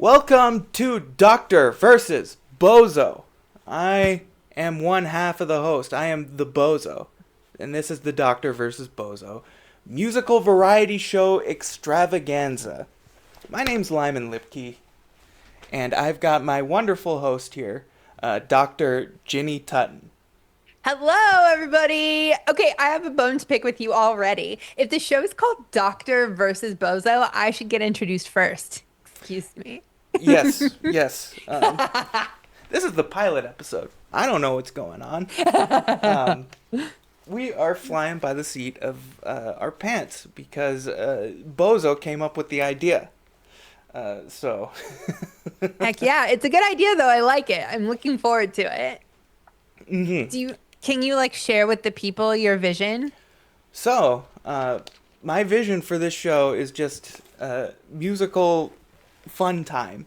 Welcome to Doctor versus Bozo. I am one half of the host. I am the Bozo. And this is the Doctor versus Bozo Musical Variety Show Extravaganza. My name's Lyman Lipke, and I've got my wonderful host here, Dr. Ginny Tutton. Hello, everybody. Okay, I have a bone to pick with you already. If the show is called Doctor versus Bozo, I should get introduced first. Excuse me. Yes, yes. This is the pilot episode. I don't know what's going on. Um, we are flying by the seat of our pants because Bozo came up with the idea. So, Heck yeah, it's a good idea though. I like it. I'm looking forward to it. mhm. Can you like share with the people your vision? So, my vision for this show is just musical fun time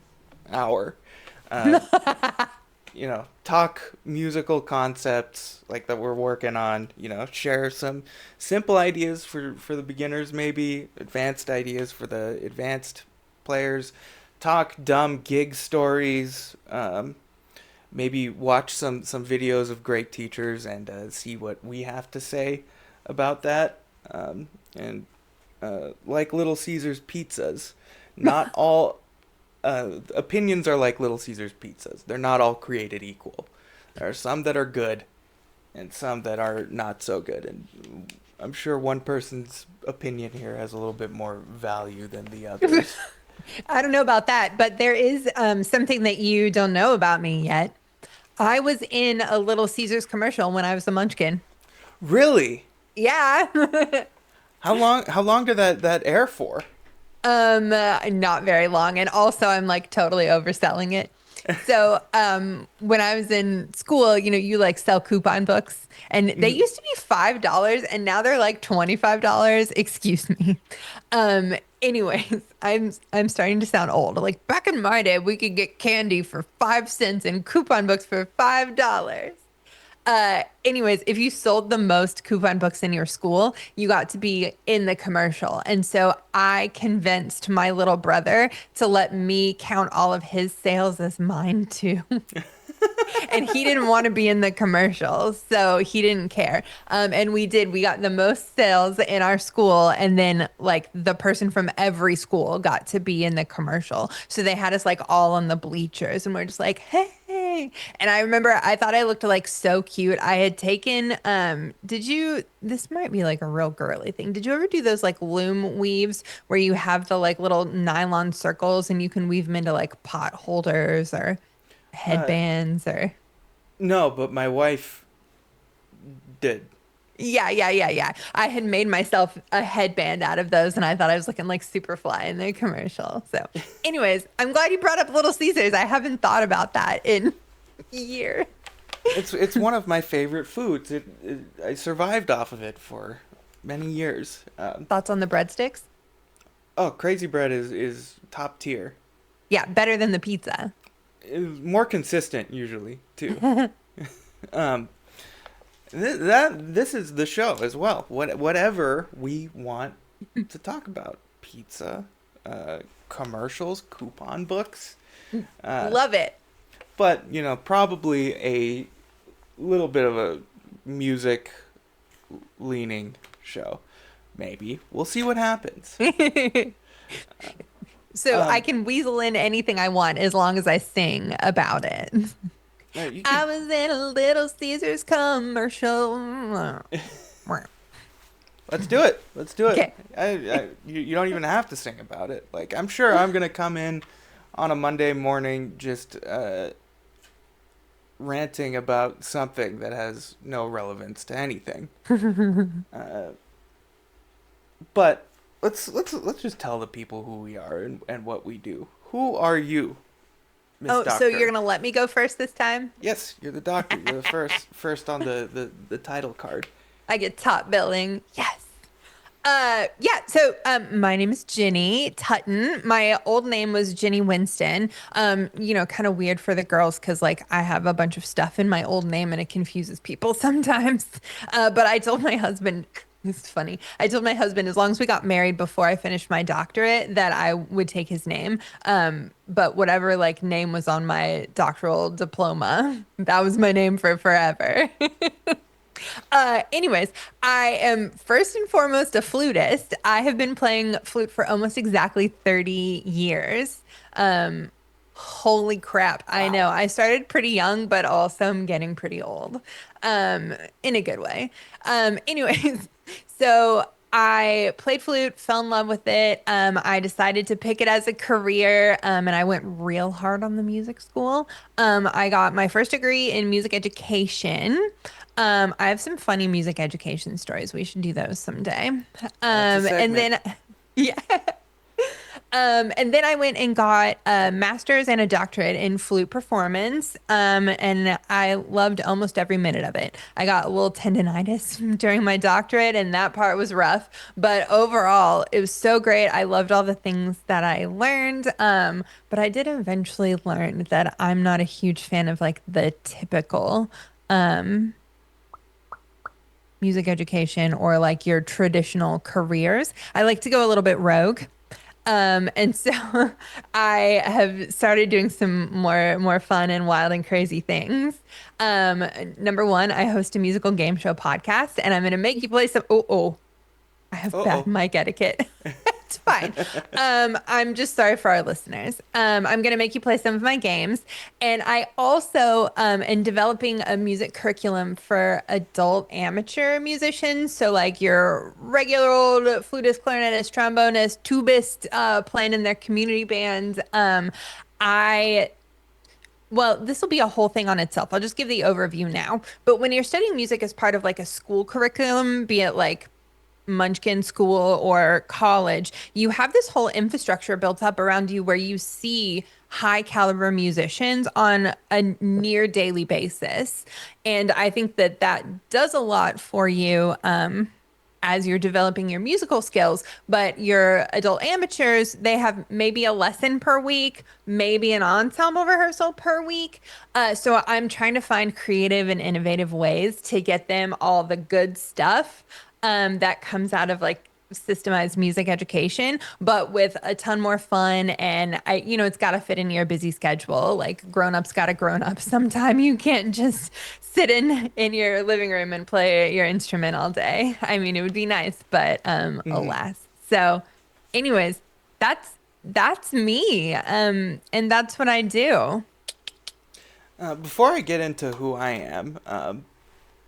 hour. Uh, talk musical concepts like that we're working on. Share some simple ideas for the beginners, maybe advanced ideas for the advanced players. Talk dumb gig stories. Maybe watch some videos of great teachers and see what we have to say about that. And like Little Caesars pizzas, not all opinions are like Little Caesars pizzas. They're not all created equal. There are some that are good and some that are not so good. And I'm sure one person's opinion here has a little bit more value than the others. I don't know about that, but there is something that you don't know about me yet. I was in a Little Caesars commercial when I was a munchkin. Really? Yeah. How long did that air for? Not very long. And also I'm like totally overselling it. So, when I was in school, you like sell coupon books and they Mhm. used to be $5 and now they're like $25. Excuse me. Anyways, I'm starting to sound old. Like back in my day, we could get candy for 5 cents and coupon books for $5. Anyways, if you sold the most coupon books in your school, you got to be in the commercial. And so I convinced my little brother to let me count all of his sales as mine too. And he didn't want to be in the commercials, so he didn't care. And we did. We got the most sales in our school, and then like the person from every school got to be in the commercial. So they had us like all on the bleachers, and we're just like, hey. And I remember I thought I looked like so cute. I had taken, this might be like a real girly thing. Did you ever do those like loom weaves where you have the like little nylon circles and you can weave them into like pot holders or Uh, headbands or no, but my wife did. yeah. I had made myself a headband out of those and I thought I was looking like super fly in the commercial. So, anyways, I'm glad you brought up Little Caesars. I haven't thought about that in years. It's one of my favorite foods. I survived off of it for many years. Thoughts on the breadsticks? Oh, crazy bread is top tier. Yeah, better than the pizza. It's more consistent usually too. Um, this is the show as well. Whatever we want to talk about, pizza, commercials, coupon books, uh, Love it. but probably a little bit of a music leaning show. Maybe we'll see what happens. So I Um, can weasel in anything I want as long as I sing about it. you I could. was in a Little Caesars commercial. Let's do it. Let's do it. Okay. You don't even have to sing about it. Like I'm sure I'm gonna come in on a Monday morning just ranting about something that has no relevance to anything. Uh, but let's just tell the people who we are and what we do. Who are you, Miss Oh, so you're Doctor? gonna let me go first this time? Yes, you're the doctor. You're the first on the title card. I get top billing. Yes. Yeah, so my name is Ginny Tutton. My old name was Ginny Winston. Kind of weird for the girls because like I have a bunch of stuff in my old name and it confuses people sometimes. But I told my husband It's funny. I told my husband as long as we got married before I finished my doctorate that I would take his name. But whatever like name was on my doctoral diploma, that was my name for forever. Anyways, I am first and foremost a flutist. I have been playing flute for almost exactly 30 years. Um, Holy crap. I know. Wow. I started pretty young, but also I'm getting pretty old. In a good way. Anyways, so I played flute, fell in love with it. I decided to pick it as a career, and I went real hard on the music school. I got my first degree in music education. I have some funny music education stories. We should do those someday. That's a And segment. then, yeah. And then I went and got a master's and a doctorate in flute performance. And I loved almost every minute of it. I got a little tendonitis during my doctorate, and that part was rough. But overall, it was so great. I loved all the things that I learned. But I did eventually learn that I'm not a huge fan of like the typical music education or like your traditional careers. I like to go a little bit rogue. And so I have started doing some more fun and wild and crazy things. Um, Number one, I host a musical game show podcast, and I'm going to make you play some. I have bad Uh-oh. mic etiquette. It's fine. I'm just sorry for our listeners. I'm going to make you play some of my games. And I also am developing a music curriculum for adult amateur musicians. So, like your regular old flutist, clarinetist, trombonist, tubist playing in their community bands. I well, this will be a whole thing on itself. I'll just give the overview now. But when you're studying music as part of like a school curriculum, be it like Munchkin school or college, you have this whole infrastructure built up around you where you see high caliber musicians on a near daily basis. And I think that that does a lot for you. As you're developing your musical skills, but your adult amateurs, they have maybe a lesson per week, maybe an ensemble rehearsal per week. So I'm trying to find creative and innovative ways to get them all the good stuff that comes out of like systemized music education, but with a ton more fun. And it's got to fit in your busy schedule. Like grown-ups got to grown up sometime. You can't just sit in your living room and play your instrument all day. I mean, it would be nice, but Mhm. alas. So, anyways, that's me. And that's what I do. Before I get into who I am, I'm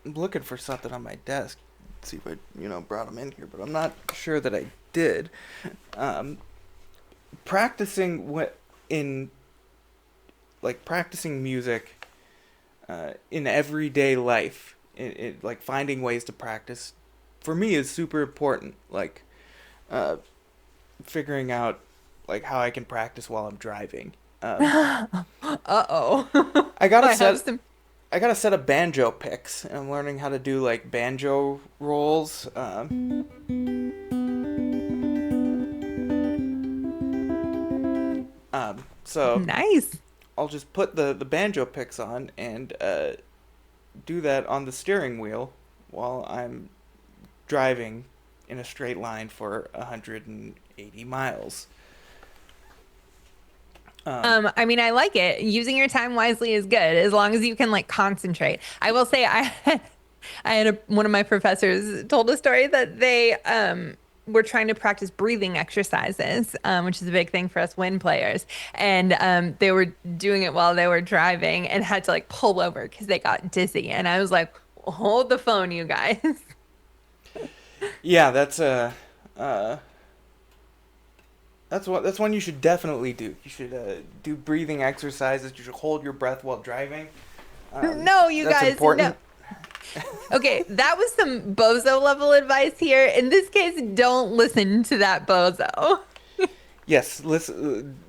looking for something on my desk. See if I, brought them in here, but I'm not sure that I did. Um, practicing what in like practicing music in everyday life, like finding ways to practice, for me is super important. Like uh, figuring out like how I can practice while I'm driving. Um, Uh-oh. I got a I have set. some I got a set of banjo picks, and I'm learning how to do like banjo rolls. So nice. I'll just put the banjo picks on and do that on the steering wheel while I'm driving in a straight line for 180 miles. Um, I mean, I like it. Using your time wisely is good as long as you can like concentrate. I will say I had one of my professors told a story that they were trying to practice breathing exercises, which is a big thing for us wind players. And they were doing it while they were driving and had to like pull over because they got dizzy. And I was like, hold the phone, you guys. yeah, uh, that's one you should definitely do. You should do breathing exercises. You should hold your breath while driving. No, you That's guys, no. important. Okay, that was some bozo level advice here. In this case, don't listen to that bozo. Yes,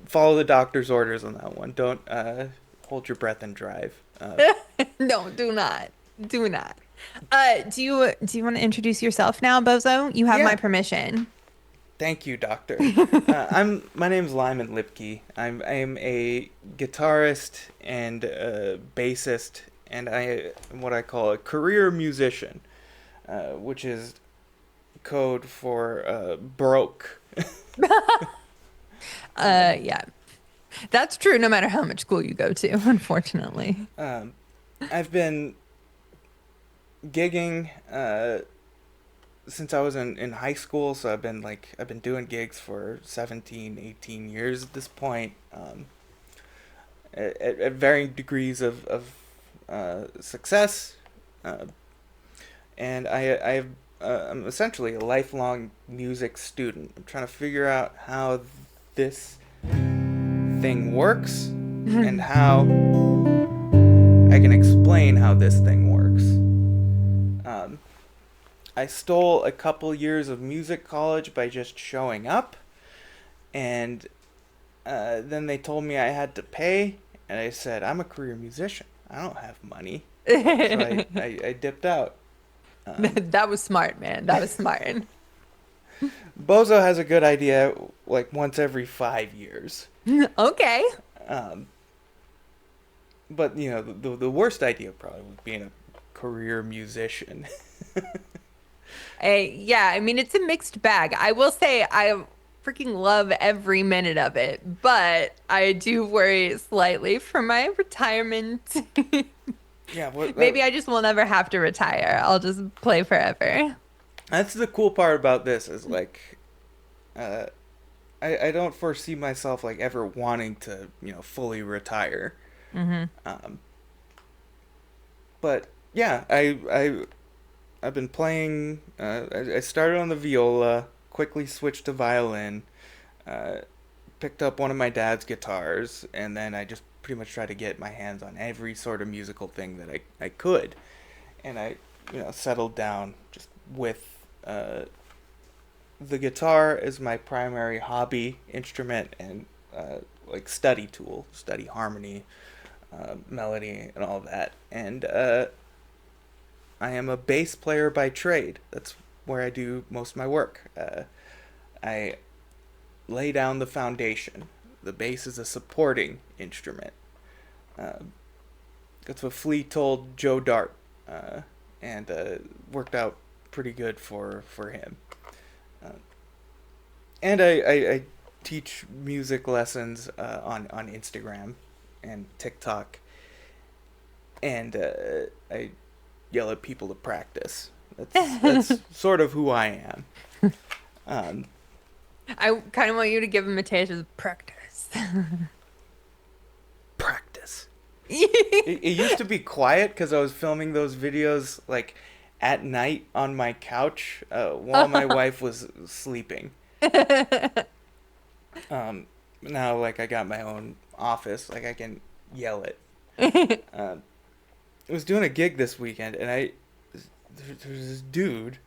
follow the doctor's orders on that one. Don't hold your breath and drive. No, do not. Do not. Do you want to introduce yourself now, bozo? You have my Yeah, permission. thank you, doctor. My name's Lyman Lipke. I am a guitarist and a bassist, and I am what I call a career musician, which is code for broke. Yeah, that's true no matter how much school you go to, unfortunately. Um, I've been gigging since I was in high school, so I've been doing gigs for 17, 18 years at this point, at varying degrees of success, uh, and I'm essentially a lifelong music student. I'm trying to figure out how this thing works and how I can explain how this thing works. Um, I stole a couple years of music college by just showing up, and then they told me I had to pay, and I said, I'm a career musician. I don't have money. So I dipped out. Um, That was smart, man. That was smart. Bozo has a good idea like once every 5 years. Okay. Um, but, the worst idea probably was being a career musician. Yeah, I mean, it's a mixed bag. I will say I freaking love every minute of it, but I do worry slightly for my retirement. Yeah, Maybe I just will never have to retire. I'll just play forever. that's the cool part about this is like uh, I don't foresee myself like ever wanting to fully retire. Hmm. Um, but yeah, I've been playing. I started on the viola, quickly switched to violin, uh, picked up one of my dad's guitars, and then I just pretty much tried to get my hands on every sort of musical thing that I could, and I settled down just with the guitar as my primary hobby instrument and like study tool, study harmony, melody, and all that. And I am a bass player by trade. That's where I do most of my work. I lay down the foundation. The bass is a supporting instrument. Uh, that's what Flea told Joe Dart, and worked out pretty good for him. Uh, and I teach music lessons on Instagram and TikTok, and I yell at people to practice. That's sort of who I am. Um, I kind of want you to give him a taste of practice. Practice. It used to be quiet because I was filming those videos like at night on my couch while my wife was sleeping. Now like I got my own office, like I can yell it. Uh, I was doing a gig this weekend, and there's this dude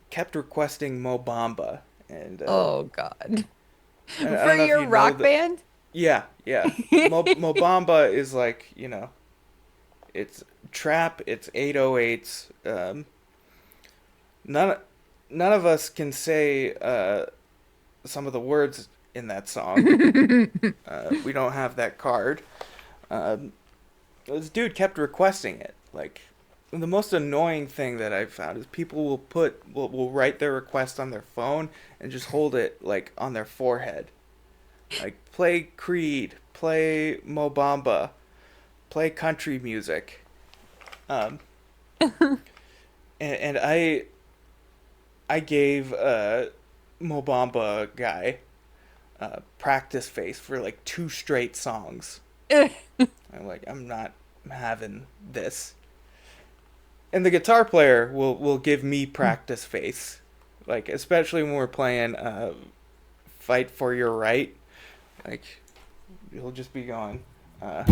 kept requesting Mo Bamba, and Oh God. I For don't know if your you know rock the band? yeah, yeah. Mo Bamba is like it's trap, it's 808s. None none of us can say some of the words in that song. We don't have that card. Um, this dude kept requesting it. Like the most annoying thing that I've found is people will write their request on their phone and just hold it like on their forehead. Like play Creed, play Mo Bamba, play country music. Um, and I gave Mo Bamba guy practice face for like two straight songs. I'm like, I'm not having this. And the guitar player will give me practice face, like especially when we're playing "Fight for Your Right." Like he'll just be going, and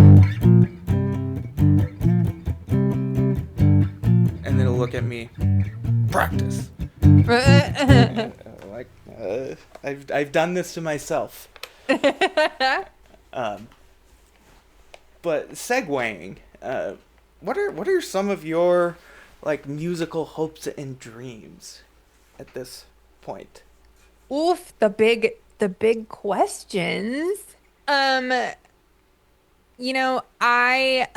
then he'll look at me, practice. And, I've done this to myself. Um, but segueing, what are some of your like musical hopes and dreams at this point? Oof, the big questions. Um, I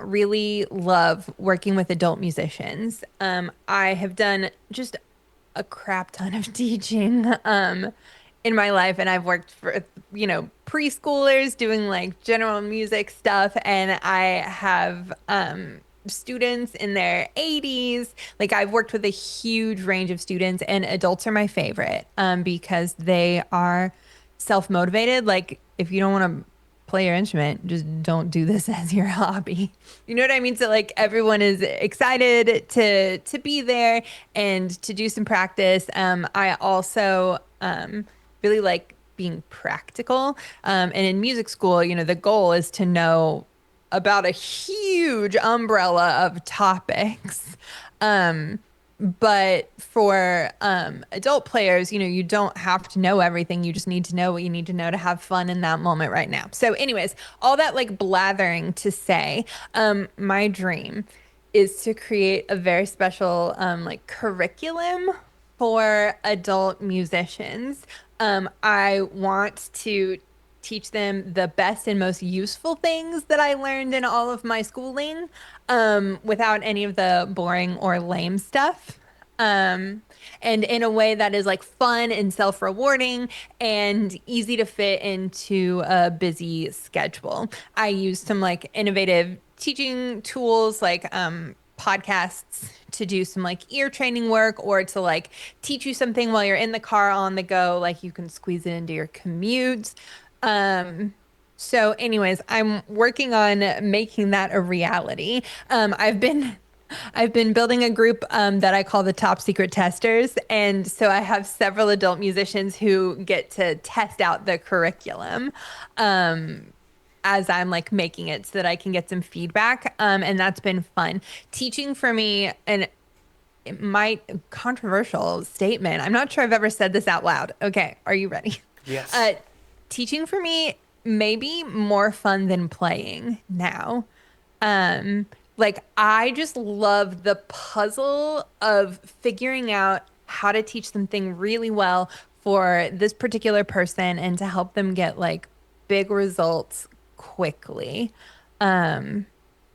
really love working with adult musicians. I have done just a crap ton of teaching in my life, and I've worked for, preschoolers doing like general music stuff, and I have students in their 80s. Like I've worked with a huge range of students, and adults are my favorite because they are self-motivated. Like if you don't want to play your instrument, just don't do this as your hobby. You know what I mean? So like everyone is excited to be there and to do some practice. I also really like being practical. And in music school, the goal is to know about a huge umbrella of topics. Um, but for adult players, you don't have to know everything. You just need to know what you need to know to have fun in that moment right now. So, anyways, all that like blathering to say, my dream is to create a very special like curriculum for adult musicians. I want to teach them the best and most useful things that I learned in all of my schooling, without any of the boring or lame stuff. Um, and in a way that is like fun and self-rewarding and easy to fit into a busy schedule. I use some like innovative teaching tools like podcasts to do some like ear training work or to like teach you something while you're in the car on the go, like you can squeeze it into your commute. Um, so anyways, I'm working on making that a reality. I've been building a group that I call the Top Secret Testers, and so I have several adult musicians who get to test out the curriculum as I'm like making it so that I can get some feedback. And that's been fun. Teaching for me, and it might controversial statement. I'm not sure I've ever said this out loud. Okay, are you ready? Yes. Uh, teaching for me may be more fun than playing now. Um, like I just love the puzzle of figuring out how to teach something really well for this particular person and to help them get like big results quickly. Um,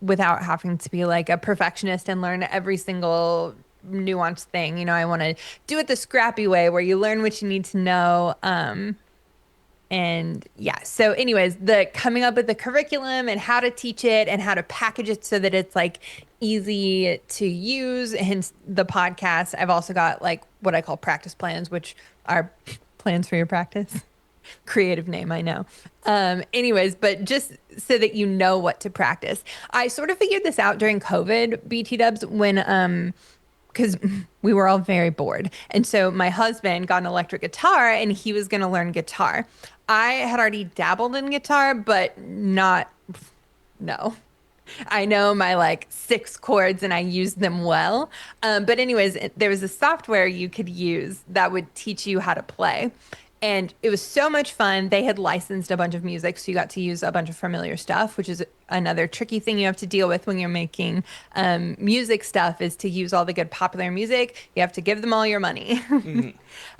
Without having to be like a perfectionist and learn every single nuanced thing. I want to do it the scrappy way where you learn what you need to know. And yeah, so anyways, the coming up with the curriculum and how to teach it and how to package it so that it's like easy to use. Hence the podcast. I've also got like what I call practice plans, which are plans for your practice. Creative name, I know. Anyways, but just so that you know what to practice. I sort of figured this out during COVID, BT dubs, when because we were all very bored. And so my husband got an electric guitar and he was going to learn guitar. I had already dabbled in guitar, but not, no. I know my like six chords and I use them well. But anyways, there was a software you could use that would teach you how to play. And it was so much fun. They had licensed a bunch of music, so you got to use a bunch of familiar stuff, which is another tricky thing you have to deal with when you're making music stuff is to use all the good popular music. You have to give them all your money.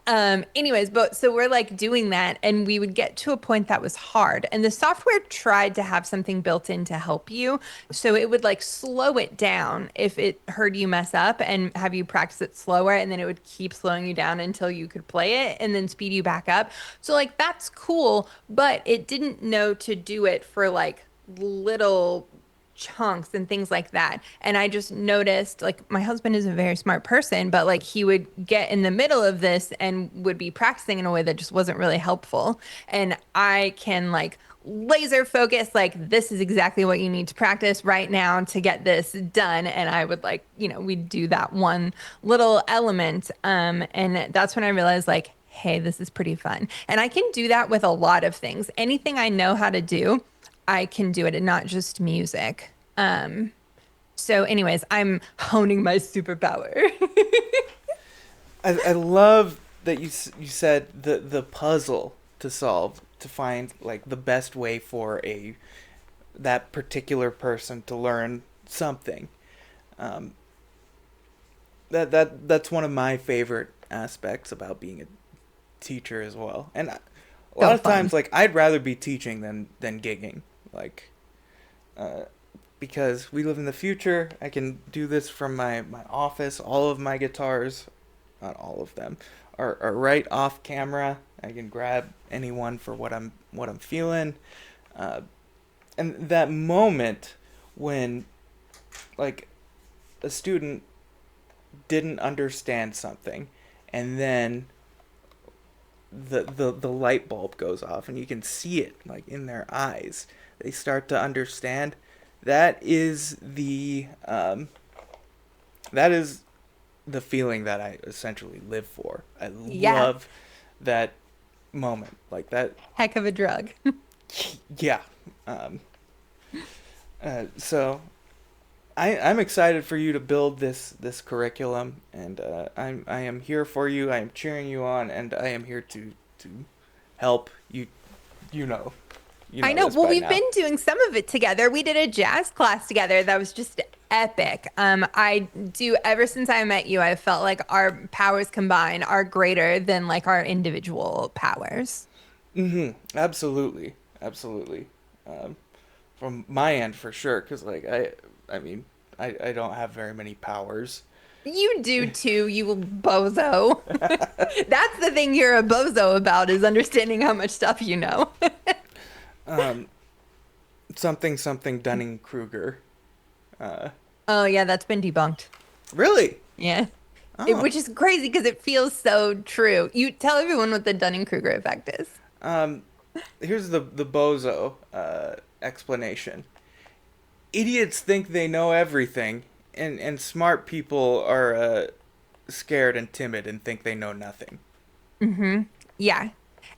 Hmm. Anyways, but so we're like doing that, and we would get to a point that was hard. And the software tried to have something built in to help you. So it would like slow it down if it heard you mess up and have you practice it slower. And then it would keep slowing you down until you could play it and then speed you back up. So, like, that's cool, but it didn't know to do it for like little chunks and things like that. And I just noticed like my husband is a very smart person, but like he would get in the middle of this and would be practicing in a way that just wasn't really helpful. And I can like laser focus, like, this is exactly what you need to practice right now to get this done. And I would like, we'd do that one little element. And that's when I realized like, hey, this is pretty fun. And I can do that with a lot of things. Anything I know how to do, I can do it and not just music. So anyways, I'm honing my superpower. I love that you said the puzzle to solve to find like the best way for a that particular person to learn something. Um, that's one of my favorite aspects about being a teacher as well. And a lot So of times, fun. like I'd rather be teaching than gigging, like uh, because we live in the future. I can do this from my office. All of my guitars on all of them. Are right off camera. I can grab anyone for what I'm feeling. Uh, and that moment when like a student didn't understand something, and then the light bulb goes off and you can see it like in their eyes, they start to understand. That is the feeling that I essentially live for. I Yeah, love that moment like that. heck of a drug. Yeah. um, so I'm excited for you to build this curriculum, and I am here for you. I am cheering you on, and I am here to help you. You know, you I know know. this Well, by we've now. been doing some of it together. We did a jazz class together that was just epic. I do ever since I met you, I felt like our powers combined are greater than like our individual powers. Absolutely, absolutely. Um, from my end, for sure, because like I mean, I don't have very many powers. You do too, you bozo. That's the thing you're a bozo about is understanding how much stuff you know. Um, something something Dunning Kruger. Uh, Oh yeah, that's been debunked. really? Yeah. Oh. Which is crazy because it feels so true. You tell everyone what the Dunning-Kruger effect is. Um, here's the bozo explanation. Idiots think they know everything, and smart people are scared and timid and think they know nothing. Yeah.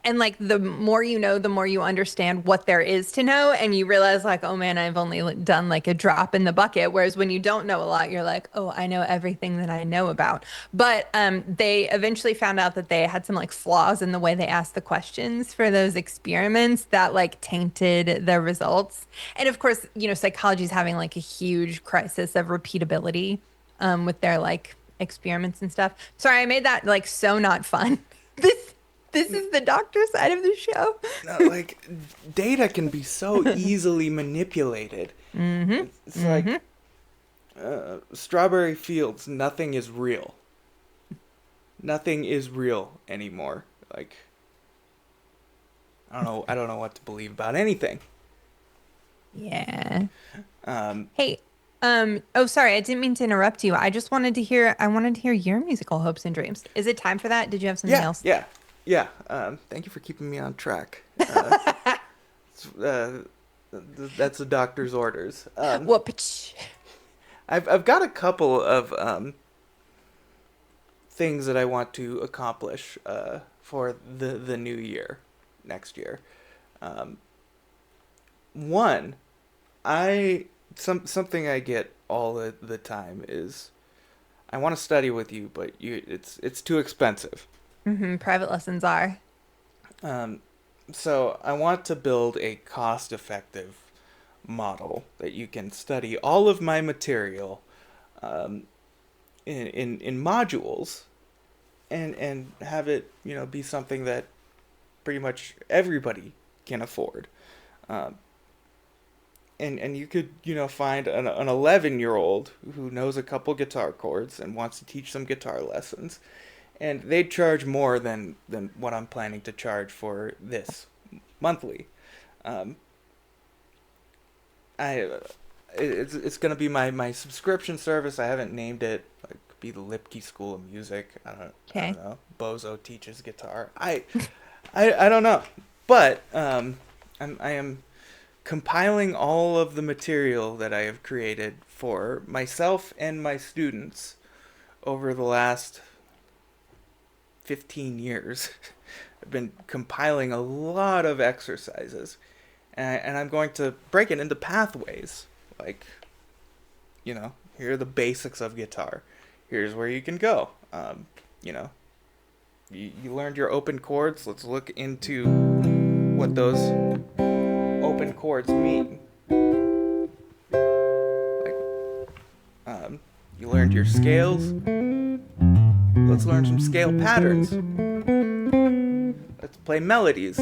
And like the more you know, the more you understand what there is to know. And you realize, like, oh man, I've only done like a drop in the bucket. Whereas when you don't know a lot, you're like, oh, I know everything that I know about. But they eventually found out that they had some like flaws in the way they asked the questions for those experiments that like tainted the results. And of course, psychology is having like a huge crisis of repeatability with their like experiments and stuff. Sorry, I made that like so not fun. This this is the doctor side of the show. Like, data can be so easily manipulated. Mm-hmm. It's Mm-hmm. like strawberry fields. Nothing is real. Nothing is real anymore. Like, I don't know. I don't know what to believe about anything. Yeah. Um, Hey, oh sorry, I didn't mean to interrupt you. I wanted to hear your musical hopes and dreams. Is it time for that? Did you have something yeah, else? yeah, yeah. Thank you for keeping me on track. Uh, that's the doctor's orders. Whoopach. I've got a couple of things that I want to accomplish for the new year, next year. Um, one, something I get all the time is I want to study with you, but it's too expensive. Private lessons are. Um, so I want to build a cost-effective model that you can study all of my material um, in modules, and have it be something that pretty much everybody can afford. Um, and you could find an 11-year-old who knows a couple guitar chords and wants to teach some guitar lessons, and they'd charge more than what I'm planning to charge for this monthly. Um, I it's gonna be my subscription service. I haven't named it. Like, be the Lipke School of Music. I don't Okay. know. Bozo teaches guitar. I don't know, but I am compiling all of the material that I have created for myself and my students over the last 15 years. I've been compiling a lot of exercises, and I'm going to break it into pathways. Like, here are the basics of guitar. Here's where you can go. You know, you learned your open chords. Let's look into what those open chords mean. Like, you learned your scales. Let's learn some scale patterns. Let's play melodies.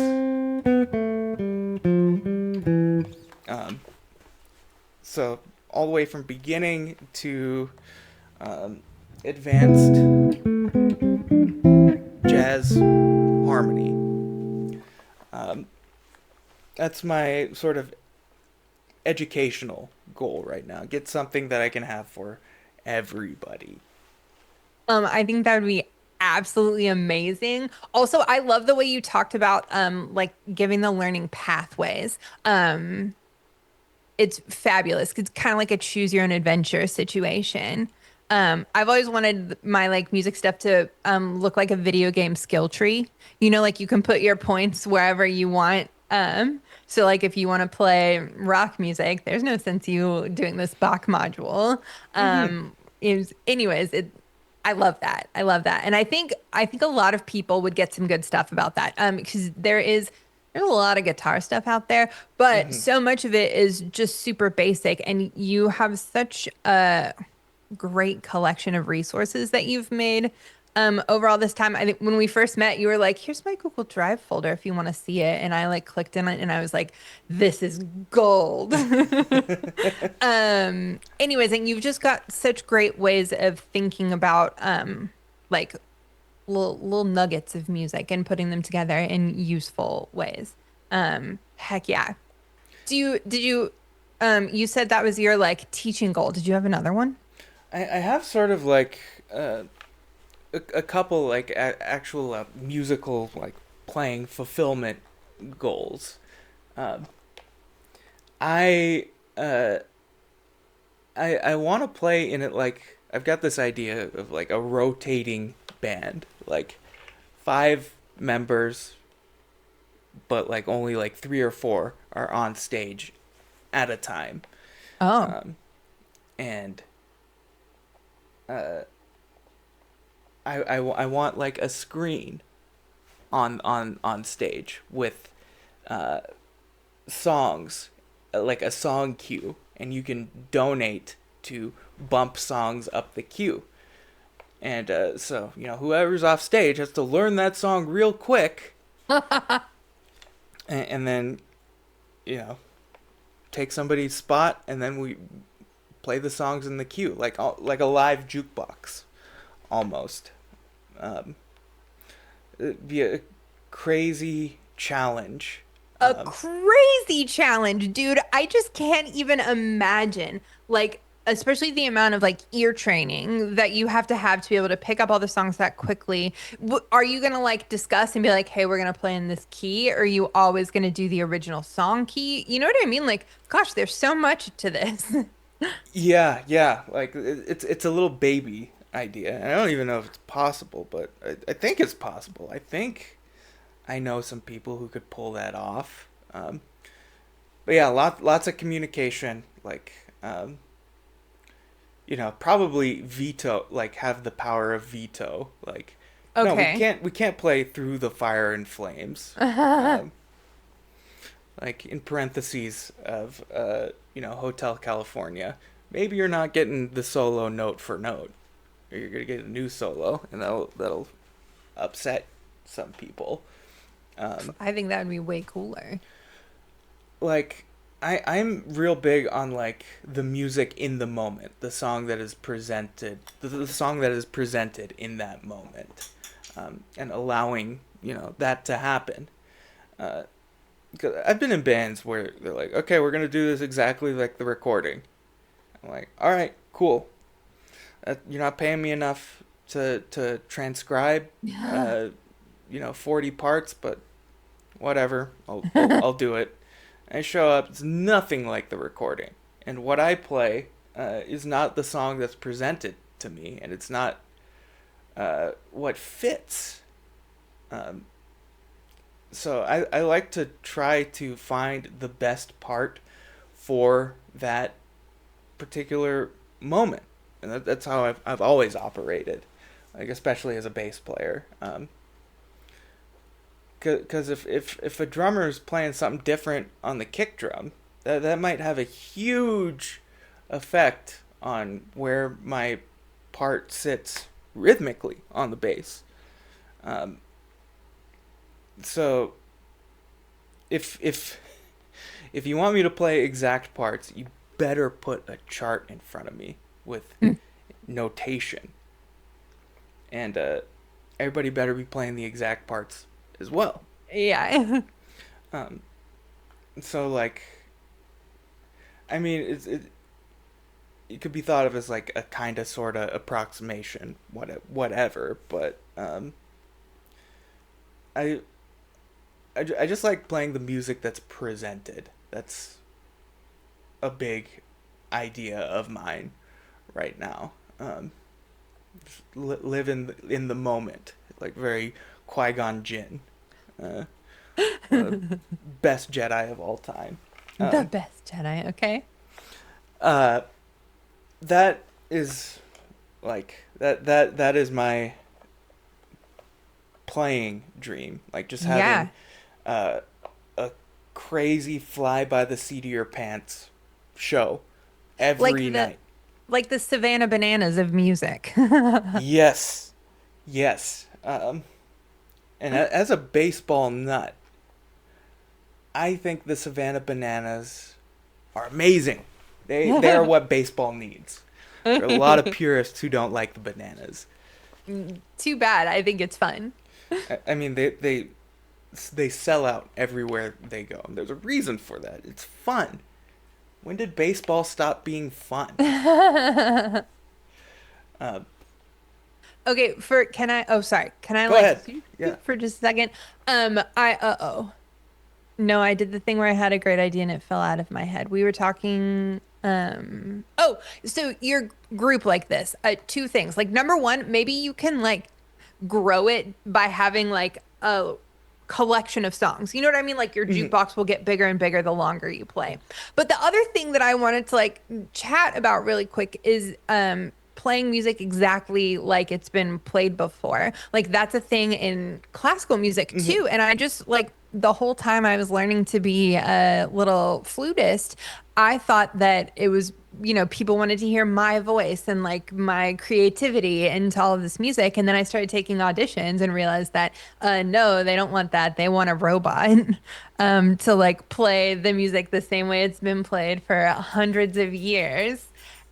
So all the way from beginning to advanced has harmony. Um, that's my sort of educational goal right now. Get something that I can have for everybody. I think that would be absolutely amazing. Also, I love the way you talked about like giving the learning pathways. It's fabulous. It's kind of like a choose your own adventure situation. I've always wanted my like music stuff to look like a video game skill tree. You know, like you can put your points wherever you want. So like if you want to play rock music, there's no sense you doing this Bach module. Mm-hmm. Anyways, I love that. I love that. And I think a lot of people would get some good stuff about that. Because there's a lot of guitar stuff out there, but Mm-hmm. so much of it is just super basic and you have such a great collection of resources that you've made over all this time. I think when we first met, you were like, "Here's my Google Drive folder if you want to see it." And I like clicked in it and I was like, "This is gold." Anyways, and you've just got such great ways of thinking about like little nuggets of music and putting them together in useful ways. Heck yeah. You said that was your like teaching goal. Did you have another one? I have sort of like a couple like actual musical like playing fulfillment goals. Um, I uh, I want to play in it like I've got this idea of like a rotating band, like 5 members, but like only like 3 or 4 are on stage at a time. Oh, Um, and uh, I want like a screen on stage with uh, songs, like a song queue, and you can donate to bump songs up the queue. And so, whoever's off stage has to learn that song real quick, and then, you know, take somebody's spot, and then we play the songs in the queue, like a live jukebox, almost. Um, it'd be a crazy challenge. a Um, crazy challenge, dude. I just can't even imagine. Like, especially the amount of like ear training that you have to be able to pick up all the songs that quickly. Are you gonna like discuss and be like, "Hey, we're gonna play in this key"? Or are you always gonna do the original song key? You know what I mean? Like, gosh, there's so much to this. yeah, yeah, like it's a little baby idea. And I don't even know if it's possible, but I think it's possible. I think I know some people who could pull that off. But yeah, lots of communication. Like, probably veto. Like, have the power of veto. Like, no, we Okay. can't play through the fire and flames. Um, like in parentheses of Hotel California. Maybe you're not getting the solo note for note. Or you're gonna get a new solo, and that'll upset some people. Um, I think that would be way cooler. like I'm real big on like the music in the moment, the song that is presented, the song that is presented in that moment, and allowing that to happen. Uh, 'Cause I've been in bands where they're like, okay, we're gonna do this exactly like the recording. I'm like, all right, cool. You're not paying me enough to transcribe, uh, 40 parts, but whatever. I'll do it. I show up. It's nothing like the recording, and what I play is not the song that's presented to me, and it's not what fits. Um, so I like to try to find the best part for that particular moment, and that's how I've always operated, like especially as a bass player. Because if a drummer is playing something different on the kick drum, that might have a huge effect on where my part sits rhythmically on the bass. Um, so if if you want me to play exact parts, you better put a chart in front of me with notation. And everybody better be playing the exact parts as well. Yeah. Um, so like, I mean, it could be thought of as like a kind of sort of approximation, whatever. But I, I just like playing the music that's presented. That's a big idea of mine right now. Live in the moment, like very Qui-Gon Jinn, uh, uh, best Jedi of all time. The Um, best Jedi, okay? uh, that is that is my playing dream. Like just having Yeah. uh, a crazy fly by the seat of your pants show Like every the night. like the Savannah Bananas of music. Yes, yes. And as a baseball nut, I think the Savannah Bananas are amazing. They are what baseball needs. There are a lot of purists who don't like the bananas. Too bad. I think it's fun. I mean, they sell out everywhere they go. And there's a reason for that. It's fun. When did baseball stop being fun? Uh, Okay, for can I oh sorry. Can I Go like ahead. speak Yeah. for just a second? I oh. No, I did the thing where I had a great idea and it fell out of my head. We were talking oh, so your group like this. Two things. Like number one, maybe you can like grow it by having like a collection of songs. You know what I mean? Like your Mhm. jukebox will get bigger and bigger the longer you play. But the other thing that I wanted to like chat about really quick is playing music exactly like it's been played before. Like that's a thing in classical music Mhm. too. And I just like the whole time I was learning to be a little flutist, I thought that it was, people wanted to hear my voice and like my creativity into all of this music. And then I started taking auditions and realized that no, they don't want that. They want a robot to like play the music the same way it's been played for hundreds of years.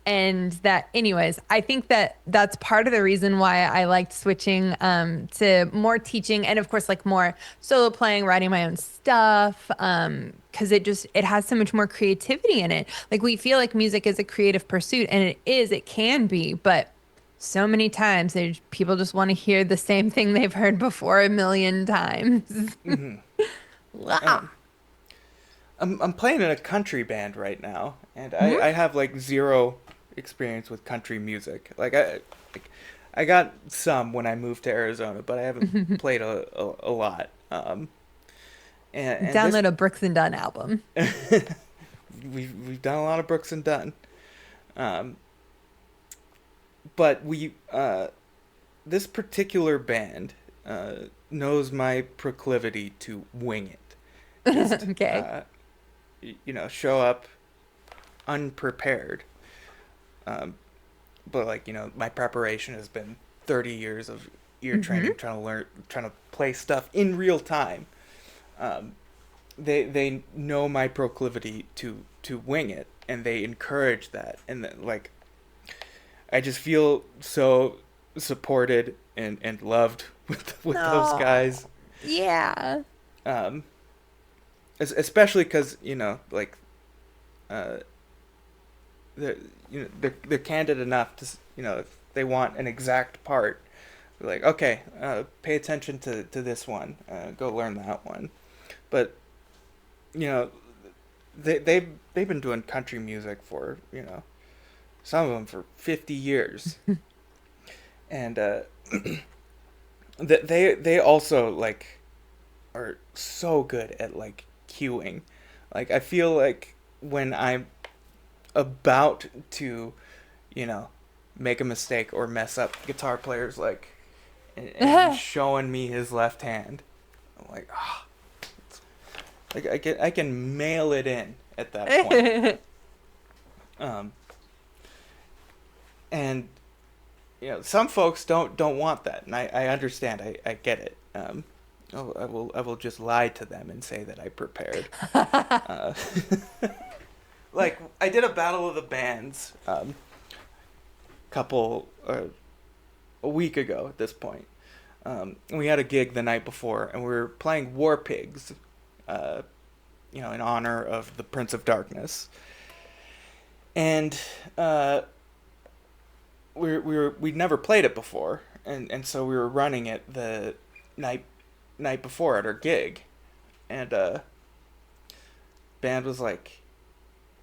And that, anyways, I think that that's part of the reason why I liked switching to more teaching and, of course, like more solo playing, writing my own stuff, because it has so much more creativity in it. Like we feel like music is a creative pursuit, and it can be, but so many times people just want to hear the same thing they've heard before a million times. Mhm. Ah. Um, I'm playing in a country band right now, and Mhm. I have like zero experience with country music. I got some when I moved to Arizona, but I haven't played a lot. And this Download a Brooks and Dunn album. we've done a lot of Brooks and Dunn. Um, but we this particular band knows my proclivity to wing it. Just Okay. show up unprepared. Um, but like my preparation has been 30 years of ear training, Hmm. trying to play stuff in real time. Um, they know my proclivity to wing it, and they encourage that, and then, like I just feel so supported and loved with those Oh, guys. yeah. Um, especially because like uh, they're they're candid enough to if they want an exact part, they're like, okay, pay attention to this one, go learn that one. But you know they've been doing country music for some of them for 50 years, and they also like are so good at like cueing. Like I feel like when I'm about to, you know, make a mistake or mess up, guitar players like and he's showing me his left hand. I'm like, ah, like I can mail it in at that point. Um, and some folks don't want that, and I understand. I get it. I will just lie to them and say that I prepared. Uh, like I did a battle of the bands couple a week ago at this point. And we had a gig the night before, and we were playing War Pigs, uh, in honor of the Prince of Darkness. And we'd never played it before, and so we were running it the night night before at our gig, and band was like,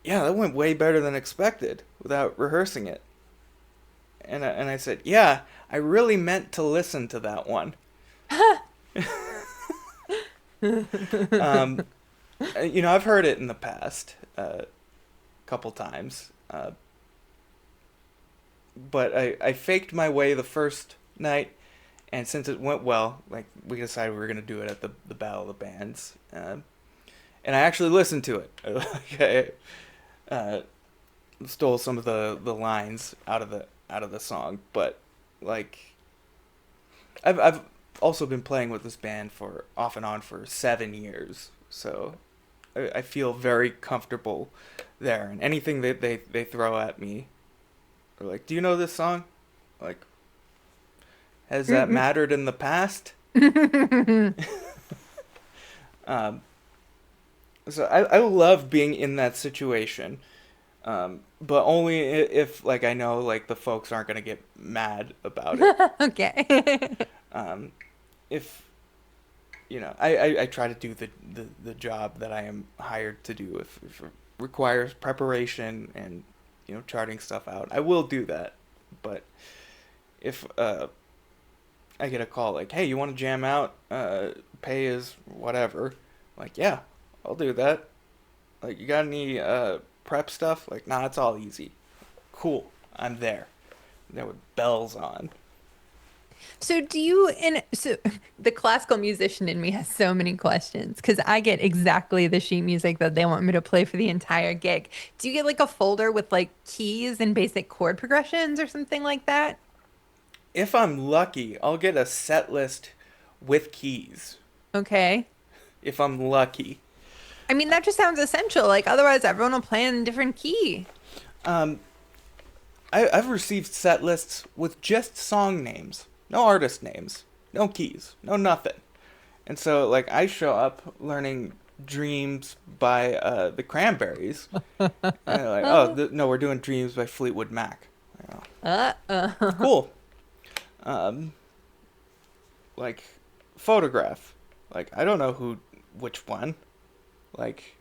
"Yeah, that went way better than expected without rehearsing it." And I said, "Yeah, I really meant to listen to that one." Um, I've heard it in the past, couple times, but I faked my way the first night, and since it went well, like we decided we were gonna do it at the Battle of the Bands, and I actually listened to it. Okay, uh, stole some of the lines out of the song, but like I've also been playing with this band for off and on for 7 years, so I feel very comfortable there. And anything that they throw at me, or like, do you know this song? Like, has that mattered in the past? Um, so I love being in that situation, but only if like I know like the folks aren't gonna get mad about it. Okay. Um, if I try to do the job that I am hired to do. If it requires preparation and charting stuff out, I will do that. But if I get a call like, "Hey, you want to jam out? Pay is whatever." Like, yeah, I'll do that. Like, you got any prep stuff? Like, nah, it's all easy. Cool, I'm there. There with bells on. So so the classical musician in me has so many questions because I get exactly the sheet music that they want me to play for the entire gig. Do you get like a folder with like keys and basic chord progressions or something like that? If I'm lucky, I'll get a set list with keys. Okay. If I'm lucky. I mean, that just sounds essential. Like otherwise everyone will play in a different key. Um, I've received set lists with just song names, no artist names, no keys, no nothing. And so, like, I show up learning Dreams by the Cranberries. And they're like, oh, no, we're doing Dreams by Fleetwood Mac. Like, oh, Uh-uh. cool. Um, like, Photograph. Like, I don't know which one. Like,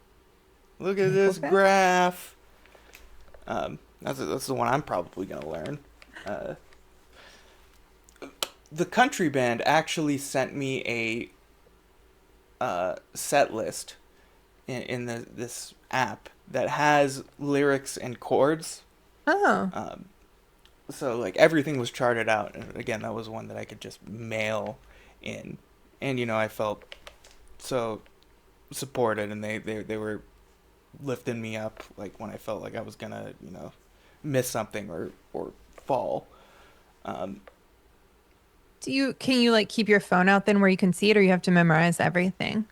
look at this Okay. graph. That's the one I'm probably gonna learn. Uh, the country band actually sent me a set list in this app that has lyrics and chords. Oh. Um, so like everything was charted out, and again, that was one that I could just mail in, and I felt so supported, and they were lifting me up like when I felt like I was gonna miss something or fall. Um, Can you like keep your phone out then where you can see it or you have to memorize everything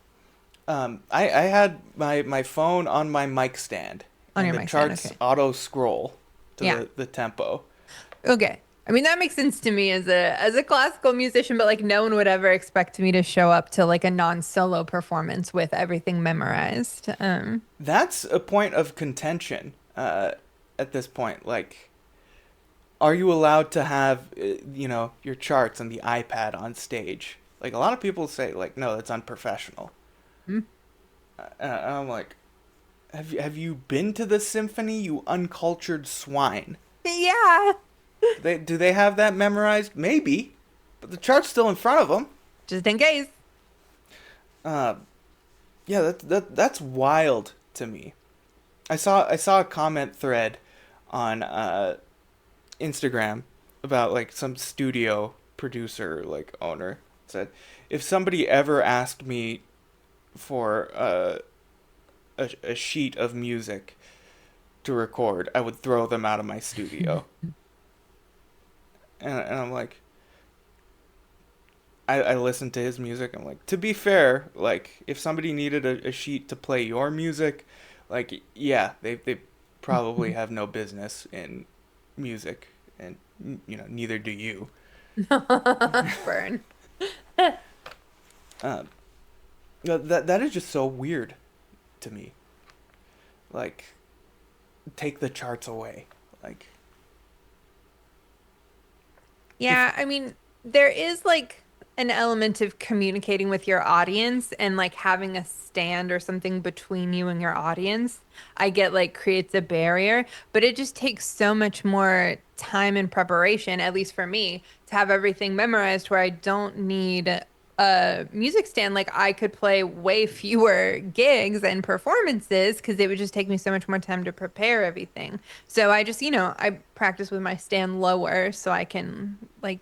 I had my phone on my mic stand, on and your the mic stand? charts Okay. auto scroll to Yeah. the tempo. Okay. I mean, that makes sense to me as a classical musician, but like no one would ever expect me to show up to like a non-solo performance with everything memorized. That's a point of contention at this point. Like, are you allowed to have your charts and the iPad on stage? Like a lot of people say, like, no, that's unprofessional. Hmm. And I'm like, have you been to the symphony, you uncultured swine? Yeah. Do they have that memorized? Maybe, but the chart's still in front of them. Just in case. Uh, yeah, that's wild to me. I saw a comment thread on Instagram about like some studio producer like owner said, if somebody ever asked me for a sheet of music to record, I would throw them out of my studio. And I'm like, I listened to his music. I'm like, to be fair, like if somebody needed a sheet to play your music, like yeah, they probably have no business in music, and neither do you. Burn. Um, that is just so weird to me. Like, take the charts away. Like, if Yeah, I mean, there is like an element of communicating with your audience and like having a stand or something between you and your audience. I get like creates a barrier, but it just takes so much more time and preparation, at least for me, to have everything memorized where I don't need a music stand. Like I could play way fewer gigs and performances because it would just take me so much more time to prepare everything. So I just, I practice with my stand lower so I can like,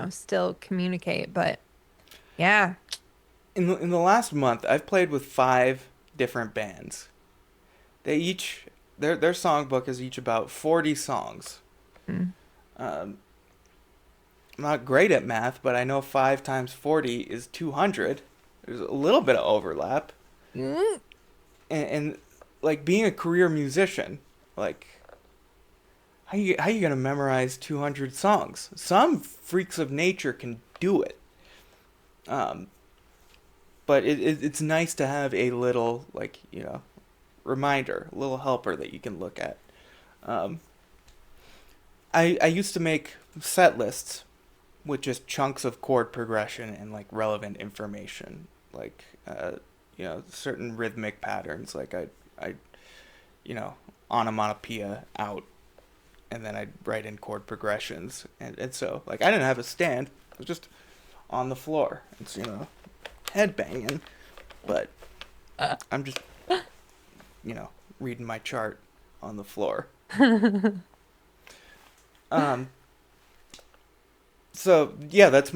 still communicate. But yeah. in the last month, I've played with 5 different bands. They each their songbook is each about 40 songs. Mm. Um, I'm not great at math, but I know 5 times 40 is 200. There's a little bit of overlap, Mm. and like being a career musician, like how you gonna memorize 200 songs? Some freaks of nature can do it, um, but it's nice to have a little like reminder, a little helper that you can look at. Um, I used to make set lists with just chunks of chord progression and like relevant information, like certain rhythmic patterns. Like I you know onomatopoeia out, and then I'd write in chord progressions, and so like I didn't have a stand. It was just on the floor. It's head banging, but I'm just reading my chart on the floor. Um, so yeah, those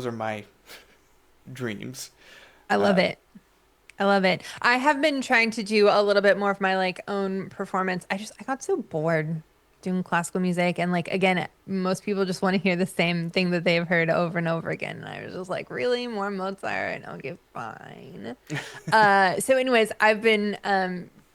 are my dreams. I love Um, it. I love it. I have been trying to do a little bit more of my like own performance. I got so bored doing classical music and like again, most people just want to hear the same thing that they've heard over and over again. And I was just like, really? More Mozart? Okay, fine. So anyways, I've been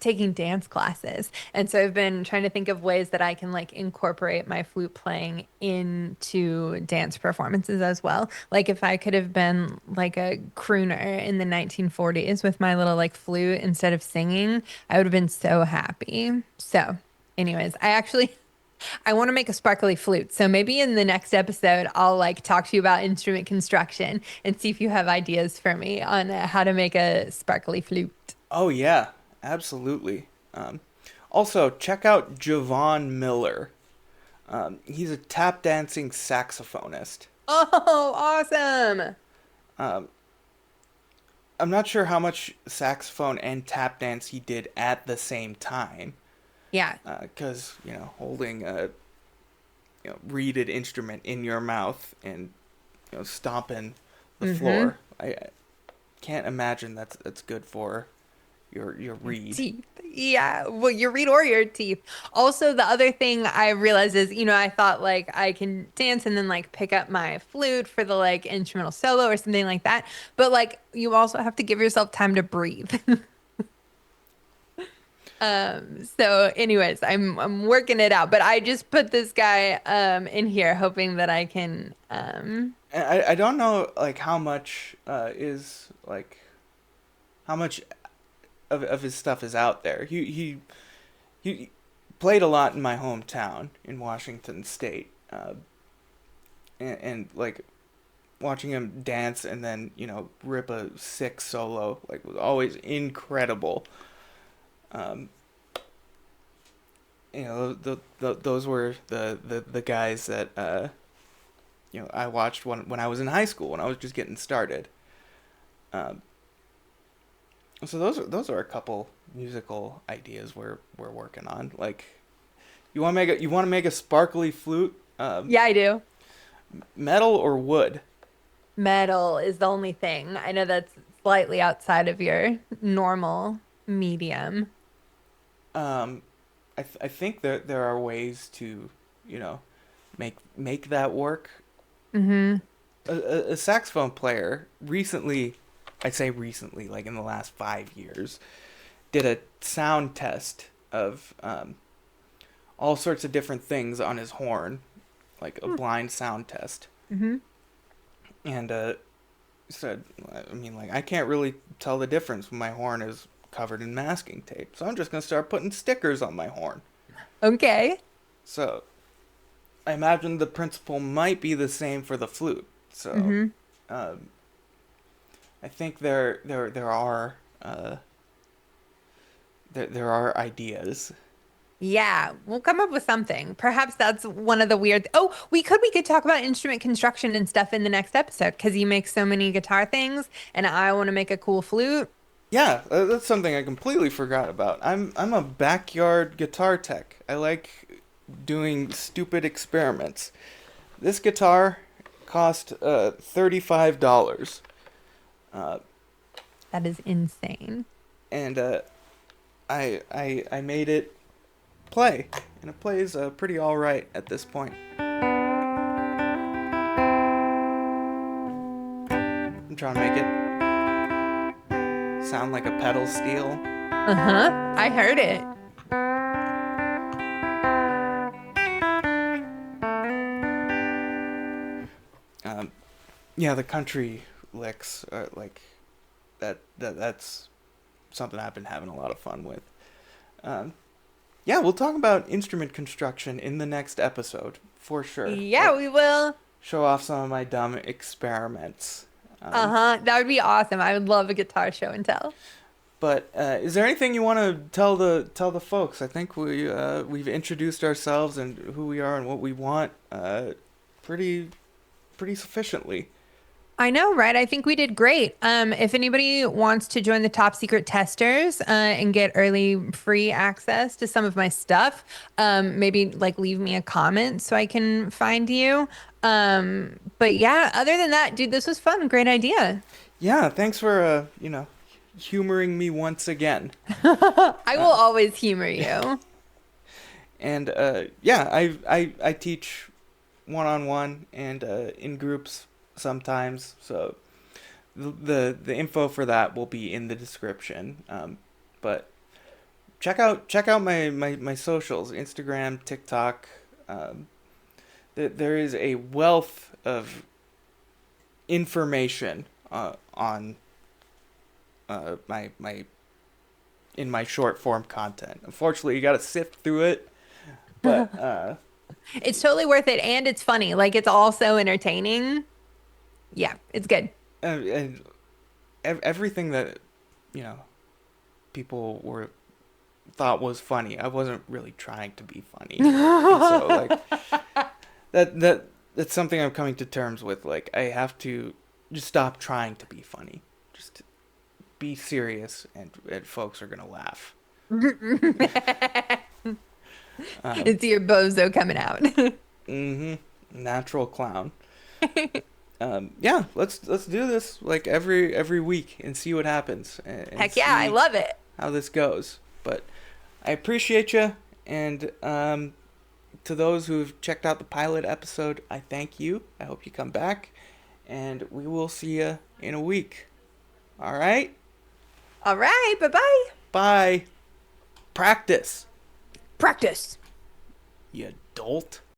taking dance classes. And so I've been trying to think of ways that I can like incorporate my flute playing into dance performances as well. Like if I could have been like a crooner in the 1940s with my little like flute instead of singing, I would have been so happy. So, anyways, I want to make a sparkly flute. So maybe in the next episode, I'll like talk to you about instrument construction and see if you have ideas for me on how to make a sparkly flute. oh yeah, absolutely. Also, check out Javon Miller. He's a tap dancing saxophonist. Oh, awesome. Um, I'm not sure how much saxophone and tap dance he did at the same time, Yeah. because holding a reeded instrument in your mouth and stomping the Mm-hmm. floor, I can't imagine that's good for your reed. Teeth. Yeah. Well, your reed or your teeth. Also, the other thing I realized is, I thought like I can dance and then like pick up my flute for the like instrumental solo or something like that. But like you also have to give yourself time to breathe. So anyways, I'm working it out, but I just put this guy in here hoping that I can And I don't know like how much is like how much of his stuff is out there. He played a lot in my hometown in Washington State, and like watching him dance and then rip a sick solo like was always incredible. Um, those were the guys that I watched when I was in high school when I was just getting started. Um, so those are a couple musical ideas we're working on. Like you want to make a sparkly flute, Yeah, I do. metal or wood. Metal is the only thing. I know that's slightly outside of your normal medium. I think there are ways to make that work. Hmm. A saxophone player recently, I'd say recently, like in the last 5 years, did a sound test of all sorts of different things on his horn, like a blind sound test. Hmm. and said, I mean, like, I can't really tell the difference when my horn is covered in masking tape, so I'm just gonna start putting stickers on my horn. Okay. So I imagine the principle might be the same for the flute. So Mm-hmm. um, I think there are ideas. Yeah, we'll come up with something. Perhaps that's one of the weird. Oh, we could talk about instrument construction and stuff in the next episode because you make so many guitar things, and I want to make a cool flute. Yeah, that's something I completely forgot about. I'm a backyard guitar tech. I like doing stupid experiments. This guitar cost $35, uh, That is insane. and I made it play, and it plays pretty all right at this point. I'm trying to make it sound like a pedal steel. Uh-huh. I heard it. Um, yeah, the country licks are like that's something I've been having a lot of fun with. Um, yeah, we'll talk about instrument construction in the next episode for sure. Yeah, I'll we will. show off some of my dumb experiments. Um, Uh-huh. That would be awesome. I would love a guitar show and tell. but is there anything you want to tell the folks? I think we've introduced ourselves and who we are and what we want pretty pretty sufficiently. I know, right? I think we did great. If anybody wants to join the top secret testers and get early free access to some of my stuff, maybe like leave me a comment so I can find you. But yeah, other than that, dude, this was fun. Great idea. Yeah, thanks for humoring me once again. I will Uh, always humor you. and yeah, I teach one on one and in groups sometimes. So the info for that will be in the description. But check out my socials, Instagram, TikTok. Um, there is a wealth of information on my in my short form content. Unfortunately, you got to sift through it, but It's totally worth it and it's funny. Like it's also entertaining. Yeah, it's good. and everything that you know people were thought was funny, I wasn't really trying to be funny, and so like that's something I'm coming to terms with. Like I have to just stop trying to be funny, just be serious, and folks are gonna laugh. Um, It's your bozo coming out. mm-hmm. Natural clown. Yeah, let's do this like every week and see what happens and Heck yeah, I see love it. how this goes. But I appreciate you, and to those who've checked out the pilot episode, I thank you. I hope you come back, and we will see you in a week. All right, All right, bye-bye. bye. Practice, Practice. you dolt.